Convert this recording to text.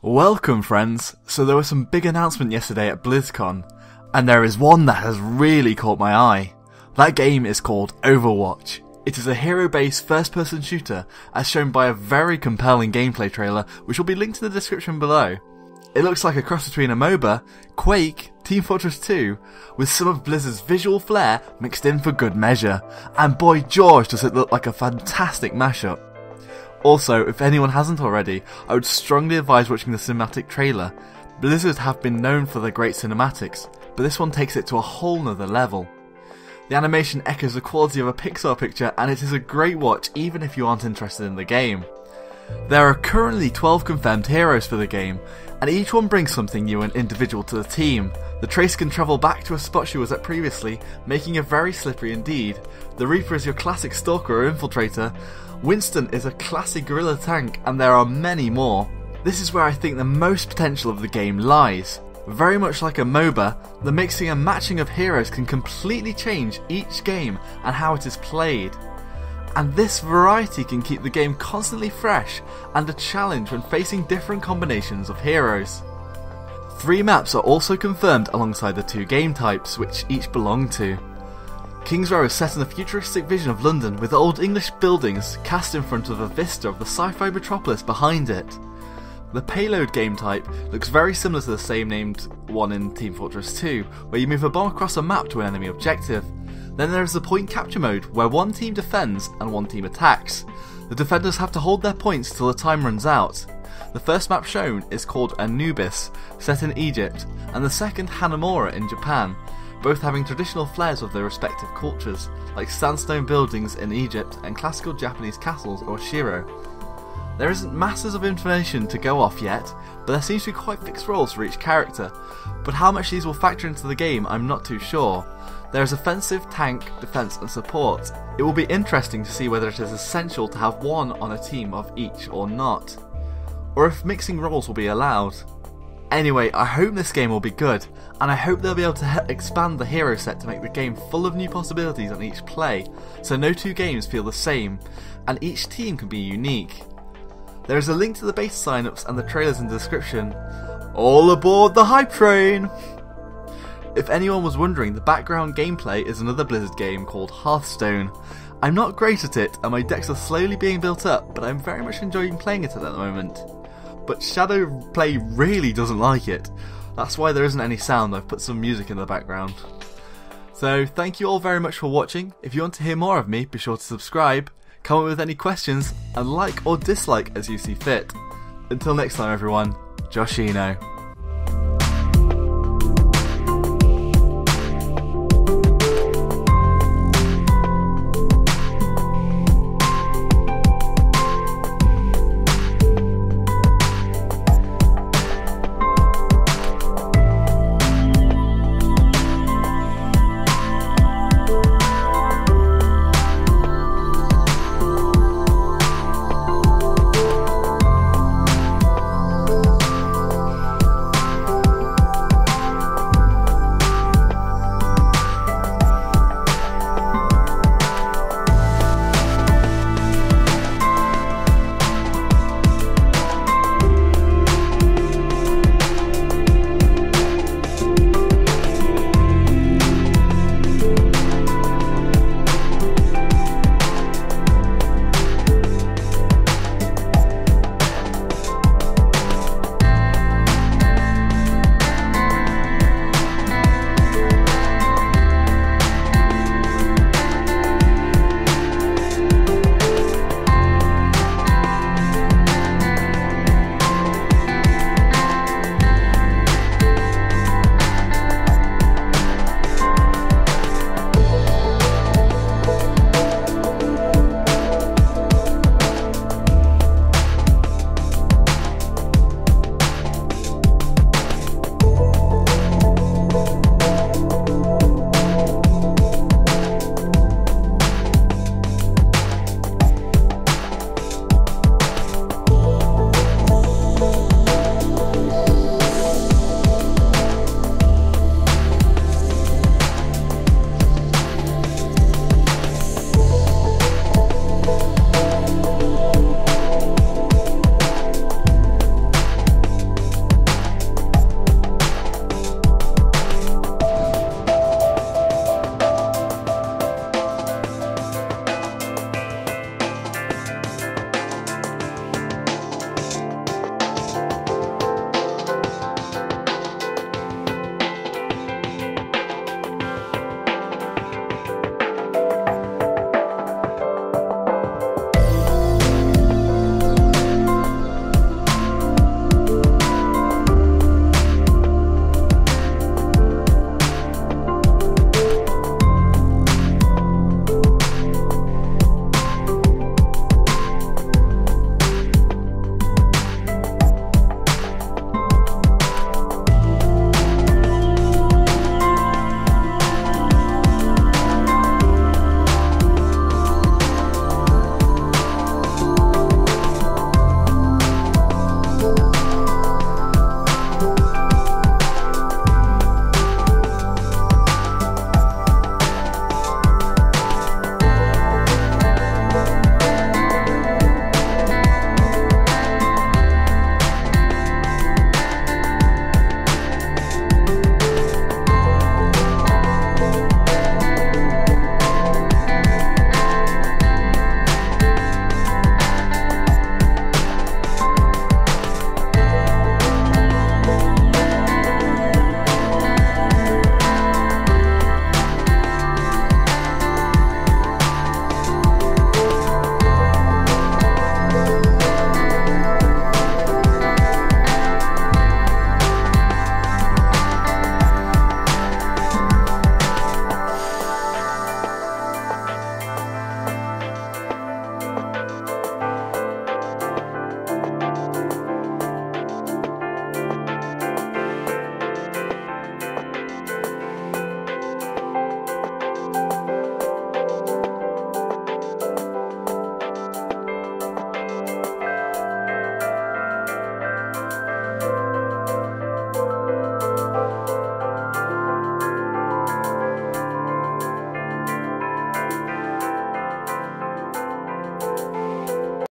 Welcome friends! So there was some big announcement yesterday at BlizzCon, and there is one that has really caught my eye. That game is called Overwatch. It is a hero-based first-person shooter, as shown by a very compelling gameplay trailer, which will be linked in the description below. It looks like a cross between a MOBA, Quake, Team Fortress 2, with some of Blizzard's visual flair mixed in for good measure, and boy George does it look like a fantastic mashup. Also, if anyone hasn't already, I would strongly advise watching the cinematic trailer. Blizzard have been known for their great cinematics, but this one takes it to a whole nother level. The animation echoes the quality of a Pixar picture, and it is a great watch even if you aren't interested in the game. There are currently 12 confirmed heroes for the game, and each one brings something new and individual to the team. The Tracer can travel back to a spot she was at previously, making her very slippery indeed. The Reaper is your classic stalker or infiltrator. Winston is a classic guerrilla tank, and there are many more. This is where I think the most potential of the game lies. Very much like a MOBA, the mixing and matching of heroes can completely change each game and how it is played. And this variety can keep the game constantly fresh and a challenge when facing different combinations of heroes. 3 maps are also confirmed alongside the 2 game types, which each belong to. King's Row is set in a futuristic vision of London with old English buildings cast in front of a vista of the sci-fi metropolis behind it. The payload game type looks very similar to the same named one in Team Fortress 2, where you move a bomb across a map to an enemy objective. Then there is the point capture mode, where one team defends and one team attacks. The defenders have to hold their points till the time runs out. The first map shown is called Anubis, set in Egypt, and the second Hanamura in Japan, both having traditional flares of their respective cultures, like sandstone buildings in Egypt and classical Japanese castles or shiro. There isn't masses of information to go off yet, but there seems to be quite fixed roles for each character, but how much these will factor into the game I'm not too sure. There is offensive, tank, defense and support. It will be interesting to see whether it is essential to have one on a team of each or not, or if mixing roles will be allowed. Anyway, I hope this game will be good, and I hope they'll be able to expand the hero set to make the game full of new possibilities on each play, so no 2 games feel the same, and each team can be unique. There is a link to the beta signups and the trailers in the description. All aboard the hype train! If anyone was wondering, the background gameplay is another Blizzard game called Hearthstone. I'm not great at it, and my decks are slowly being built up, but I'm very much enjoying playing it at the moment. But Shadowplay really doesn't like it. That's why there isn't any sound. I've put some music in the background. So thank you all very much for watching. If you want to hear more of me, be sure to subscribe, comment with any questions, and like or dislike as you see fit. Until next time everyone, Joshino.